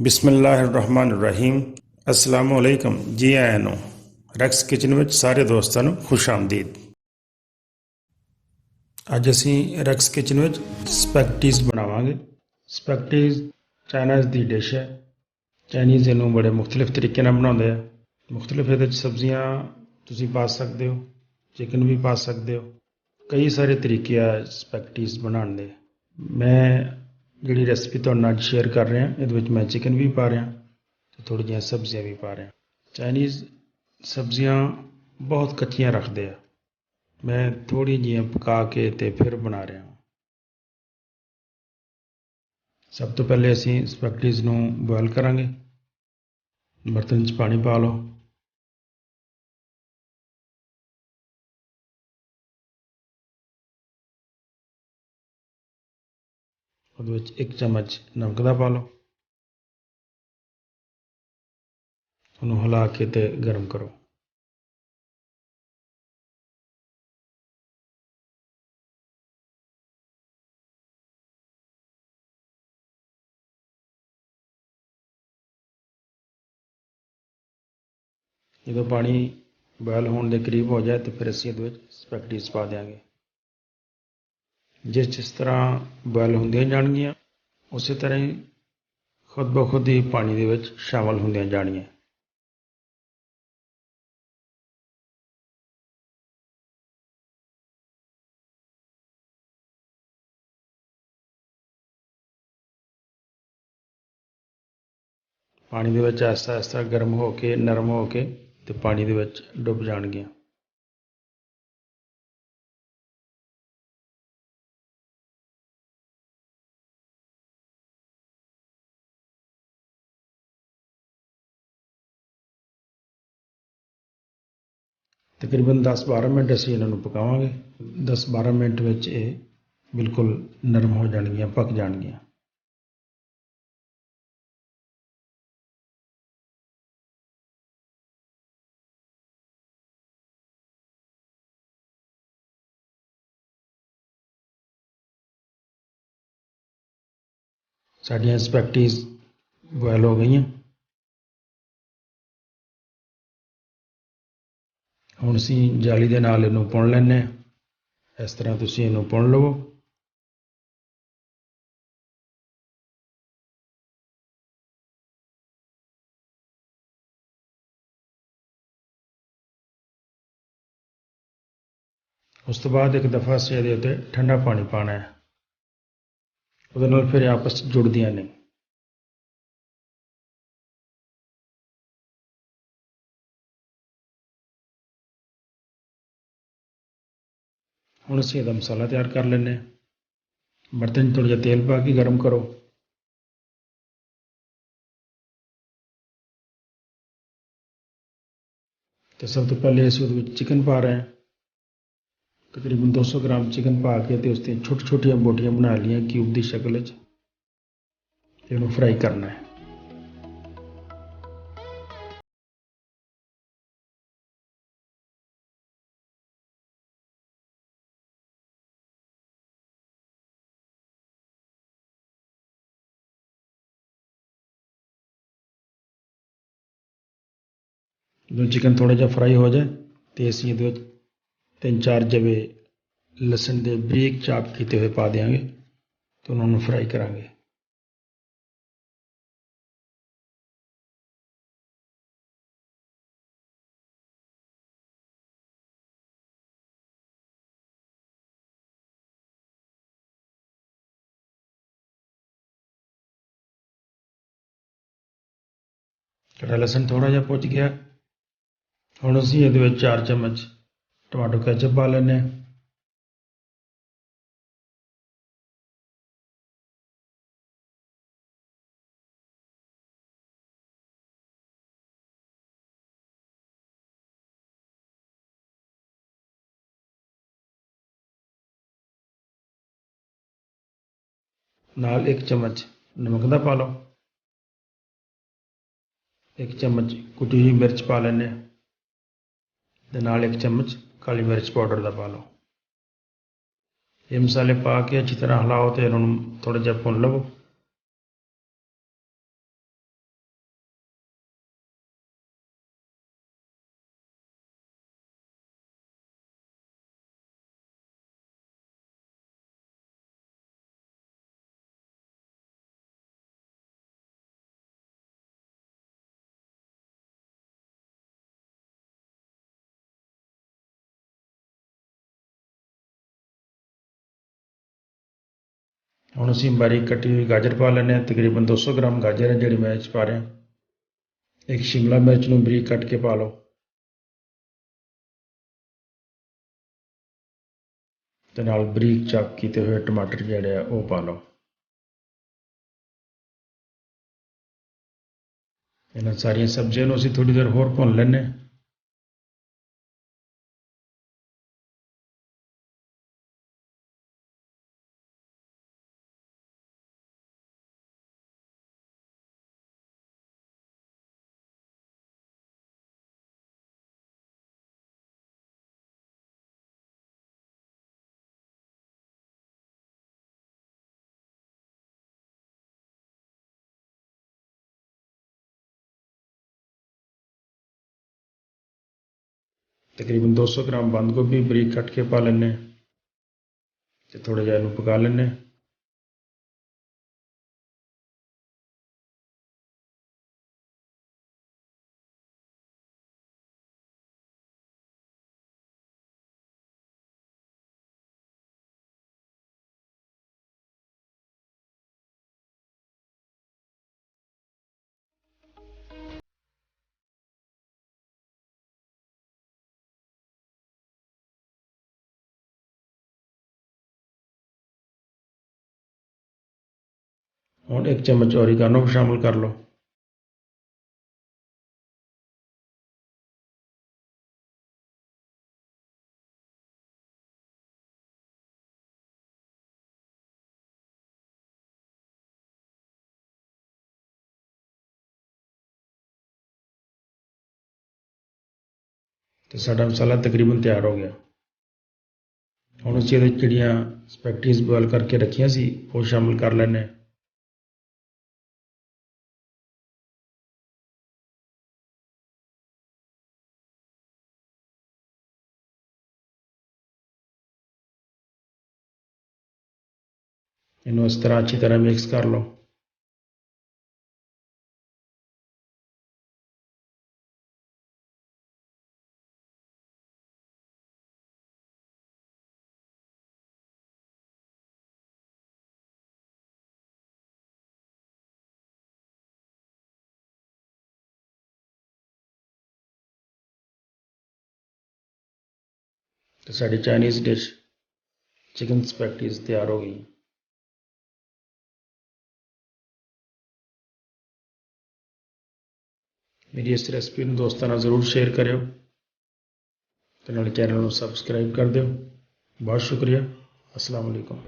बिस्मिल्लाहिर्रहमानिर्रहीम अस्सलामुअलैकुम जी आया ਨੂੰ ਰੈਕਸ ਕਿਚਨ ਵਿੱਚ ਸਾਰੇ ਦੋਸਤਾਂ ਨੂੰ ਖੁਸ਼ ਆਮਦੀਦ। ਅੱਜ ਅਸੀਂ ਰੈਕਸ ਕਿਚਨ ਵਿੱਚ ਸਪੈਗਟੀਜ਼ ਬਣਾਵਾਂਗੇ। ਸਪੈਗਟੀਜ਼ ਚਾਈਨਾਜ਼ ਦੀ ਡਿਸ਼ ਹੈ। ਚਾਈਨੀਜ਼ ਇਹਨੂੰ ਬੜੇ ਮੁxtਲਿਫ ਤਰੀਕੇ ਨਾਲ ਬਣਾਉਂਦੇ ਆ। ਮੁxtਲਿਫ ਇਹਦੇ ਵਿੱਚ ਸਬਜ਼ੀਆਂ ਤੁਸੀਂ ਪਾ ਸਕਦੇ ਹੋ, ਚਿਕਨ ਵੀ ਪਾ ਸਕਦੇ ਹੋ। ਕਈ ਸਾਰੇ ਤਰੀਕੇ ਆ ਸਪੈਗਟੀਜ਼ ਬਣਾਉਣ ਦੇ। ਮੈਂ ਜਿਹੜੀ ਰੈਸਪੀ ਤੁਹਾਡੇ ਨਾਲ ਸ਼ੇਅਰ ਕਰ ਰਿਹਾ ਇਹਦੇ ਵਿੱਚ ਮੈਂ ਚਿਕਨ ਵੀ ਪਾ ਰਿਹਾ ਤੇ ਥੋੜ੍ਹੀ ਜਿਹੀਆਂ ਸਬਜ਼ੀਆਂ ਵੀ ਪਾ ਰਿਹਾ। ਚਾਈਨੀਜ਼ ਸਬਜ਼ੀਆਂ ਬਹੁਤ ਕੱਚੀਆਂ ਰੱਖਦੇ ਆ, ਮੈਂ ਥੋੜ੍ਹੀ ਜਿਹੀਆਂ ਪਕਾ ਕੇ ਤੇ ਫਿਰ ਬਣਾ ਰਿਹਾ। ਸਭ ਤੋਂ ਪਹਿਲੇ ਅਸੀਂ ਸਪੈਗਟੀਜ਼ ਨੂੰ ਬੋਇਲ ਕਰਾਂਗੇ। ਬਰਤਨ 'ਚ ਪਾਣੀ ਪਾ ਲਓ। ਉਹਦੇ ਵਿੱਚ 1 ਚਮਚ ਨਮਕ ਦਾ ਪਾ ਲਓ। ਉਹਨੂੰ ਹਿਲਾ ਕੇ ਤੇ ਗਰਮ ਕਰੋ। ਜਦੋਂ ਪਾਣੀ ਬੋਇਲ ਹੋਣ ਦੇ ਕਰੀਬ ਹੋ ਜਾਏ ਤਾਂ ਫਿਰ ਅਸੀਂ ਇਹਦੇ ਵਿੱਚ ਸਪੈਗਟੀਜ਼ ਪਾ ਦਿਆਂਗੇ। ਜਿਸ ਤਰ੍ਹਾਂ ਬੋਇਲ ਹੁੰਦੀਆਂ ਜਾਣਗੀਆਂ ਉਸੇ ਤਰ੍ਹਾਂ ਹੀ ਖੁਦ ਬ ਖੁਦ ਹੀ ਪਾਣੀ ਦੇ ਵਿੱਚ ਸ਼ਾਮਲ ਹੁੰਦੀਆਂ ਜਾਣੀਆਂ। ਪਾਣੀ ਦੇ ਵਿੱਚ ਆਹਿਸਤਾ ਆਹਿਸਤਾ ਗਰਮ ਹੋ ਕੇ ਨਰਮ ਹੋ ਕੇ ਤੇ ਪਾਣੀ ਦੇ ਵਿੱਚ ਡੁੱਬ ਜਾਣਗੀਆਂ। ਤਕਰੀਬਨ 10-12 ਮਿੰਟ ਅਸੀਂ ਇਹਨਾਂ ਨੂੰ ਪਕਾਵਾਂਗੇ। 10-12 ਮਿੰਟ ਵਿੱਚ ਇਹ ਬਿਲਕੁਲ ਨਰਮ ਹੋ ਜਾਣਗੀਆਂ, ਪੱਕ ਜਾਣਗੀਆਂ। ਸਾਡੀਆਂ ਸਪੈਗਟੀਜ਼ ਬੋਇਲ ਹੋ ਗਈਆਂ। ਹੁਣ ਅਸੀਂ ਜਾਲੀ ਦੇ ਨਾਲ ਇਹਨੂੰ ਪੁਣ ਲੈਂਦੇ ਹਾਂ। ਇਸ ਤਰ੍ਹਾਂ ਤੁਸੀਂ ਇਹਨੂੰ ਪੁਣ ਲਵੋ। ਉਸ ਤੋਂ ਬਾਅਦ ਇੱਕ ਦਫਾ ਅਸੀਂ ਇਹਦੇ ਉੱਤੇ ਠੰਡਾ ਪਾਣੀ ਪਾਉਣਾ ਹੈ। ਉਹਦੇ ਨਾਲ ਫਿਰ ਆਪਸ 'ਚ ਜੁੜਦੀਆਂ ਨਹੀਂ। ਹੁਣ ਅਸੀਂ ਇਹਦਾ ਮਸਾਲਾ ਤਿਆਰ ਕਰ ਲੈਂਦੇ ਹਾਂ। ਬਰਤਨ 'ਚ ਥੋੜ੍ਹਾ ਜਿਹਾ ਤੇਲ ਪਾ ਕੇ ਗਰਮ ਕਰੋ। ਤੇ ਸਭ ਤੋਂ ਪਹਿਲੇ ਅਸੀਂ ਉਹਦੇ ਵਿੱਚ ਚਿਕਨ ਪਾ ਰਹੇ ਹਾਂ। ਤਕਰੀਬਨ 200 ਗ੍ਰਾਮ ਚਿਕਨ ਪਾ ਕੇ ਤੇ ਉਸ ਦੀਆਂ ਛੋਟੀ ਛੋਟੀਆਂ ਬੋਟੀਆਂ ਬਣਾ ਲਈਆਂ ਕਿਊਬ ਦੀ ਸ਼ਕਲ ਵਿੱਚ ਤੇ ਉਹਨੂੰ ਫਰਾਈ ਕਰਨਾ ਹੈ। ਜਦੋਂ ਚਿਕਨ ਥੋੜ੍ਹਾ ਜਿਹਾ ਫਰਾਈ ਹੋ ਜਾਏ ਤੇ ਅਸੀਂ ਇਹਦੇ ਵਿੱਚ 3-4 ਜਵੇ ਲਸਣ ਦੇ ਬਰੀਕ ਚਾਪ ਕੀਤੇ ਹੋਏ ਪਾ ਦਿਆਂਗੇ ਤੇ ਉਹਨਾਂ ਨੂੰ ਫਰਾਈ ਕਰਾਂਗੇ। ਸਾਡਾ ਲਸਣ ਥੋੜ੍ਹਾ ਜਿਹਾ ਭੁੱਜ ਗਿਆ। ਹੁਣ ਅਸੀਂ ਇਹਦੇ ਵਿੱਚ 4 ਚਮਚ ਟਮਾਟੋ ਕੈਚਅਪ ਪਾ ਲੈਂਦੇ ਹਾਂ। ਨਾਲ 1 ਚਮਚ ਨਮਕ ਦਾ ਪਾ ਲਓ। 1 ਚਮਚ ਕੁਟੀ ਹੋਈ ਮਿਰਚ ਪਾ ਲੈਂਦੇ ਹਾਂ ਤੇ ਨਾਲ 1 ਚਮਚ ਕਾਲੀ ਮਿਰਚ ਪਾਊਡਰ ਦਾ ਪਾ ਲਓ। ਇਹ ਮਸਾਲੇ ਪਾ ਕੇ ਅੱਛੀ ਤਰ੍ਹਾਂ ਹਿਲਾਓ ਤੇ ਇਹਨਾਂ ਨੂੰ ਥੋੜ੍ਹਾ ਜਿਹਾ ਭੁੰਨ ਲਵੋ। ਹੁਣ ਅਸੀਂ ਬਾਰੀਕ ਕੱਟੀ ਹੋਈ ਗਾਜਰ ਪਾ ਲੈਂਦੇ ਹਾਂ। ਤਕਰੀਬਨ 200 ਗ੍ਰਾਮ ਗਾਜਰ ਹੈ ਜਿਹੜੀ ਮੈਂ ਇਹ 'ਚ ਪਾ ਰਿਹਾ। ਇੱਕ ਸ਼ਿਮਲਾ ਮਿਰਚ ਨੂੰ ਬਰੀਕ ਕੱਟ ਕੇ ਪਾ ਲਓ ਤੇ ਨਾਲ ਬਰੀਕ ਚਾਪ ਕੀਤੇ ਹੋਏ ਟਮਾਟਰ ਜਿਹੜੇ ਆ ਉਹ ਪਾ ਲਓ। ਇਹਨਾਂ ਸਾਰੀਆਂ ਸਬਜ਼ੀਆਂ ਨੂੰ ਅਸੀਂ ਥੋੜ੍ਹੀ ਦੇਰ ਹੋਰ ਭੁੰਨ ਲੈਂਦੇ ਹਾਂ। ਤਕਰੀਬਨ 200 ਗ੍ਰਾਮ ਬੰਦ ਗੋਭੀ ਬਰੀਕ ਕੱਟ ਕੇ ਪਾ ਲੈਂਦੇ ਹਾਂ ਤੇ ਥੋੜ੍ਹਾ ਜਿਹਾ ਇਹਨੂੰ ਪਕਾ ਲੈਂਦੇ ਹਾਂ। ਹੁਣ 1 ਚਮਚ ਔਰੀਗਾਨੋ ਸ਼ਾਮਿਲ ਕਰ ਲਓ। ਤੇ ਸਾਡਾ ਮਸਾਲਾ ਤਕਰੀਬਨ ਤਿਆਰ ਹੋ ਗਿਆ। ਹੁਣ ਅਸੀਂ ਇਹਦੇ 'ਚ ਜਿਹੜੀਆਂ ਸਪੈਗਟੀਜ਼ ਬੋਇਲ ਕਰਕੇ ਰੱਖੀਆਂ ਸੀ ਉਹ ਸ਼ਾਮਿਲ ਕਰ ਲੈਂਦੇ ਹਾਂ। ਇਹਨੂੰ ਇਸ ਤਰ੍ਹਾਂ ਅੱਛੀ ਤਰ੍ਹਾਂ ਮਿਕਸ ਕਰ ਲਓ। ਤੇ ਸਾਡੀ ਚਾਈਨੀਜ਼ ਡਿਸ਼ ਚਿਕਨ ਸਪੈਗਟੀਜ਼ ਤਿਆਰ ਹੋ ਗਈ। ਮੇਰੀ ਇਸ ਰੈਸਪੀ ਨੂੰ ਦੋਸਤਾਂ ਨਾਲ ਜ਼ਰੂਰ ਸ਼ੇਅਰ ਕਰਿਓ ਤੇ ਨਾਲ ਚੈਨਲ ਨੂੰ ਸਬਸਕ੍ਰਾਈਬ ਕਰ ਦਿਓ। ਬਹੁਤ ਸ਼ੁਕਰੀਆ। ਅਸਲਾਮ ਵਾਲੇਕੁਮ।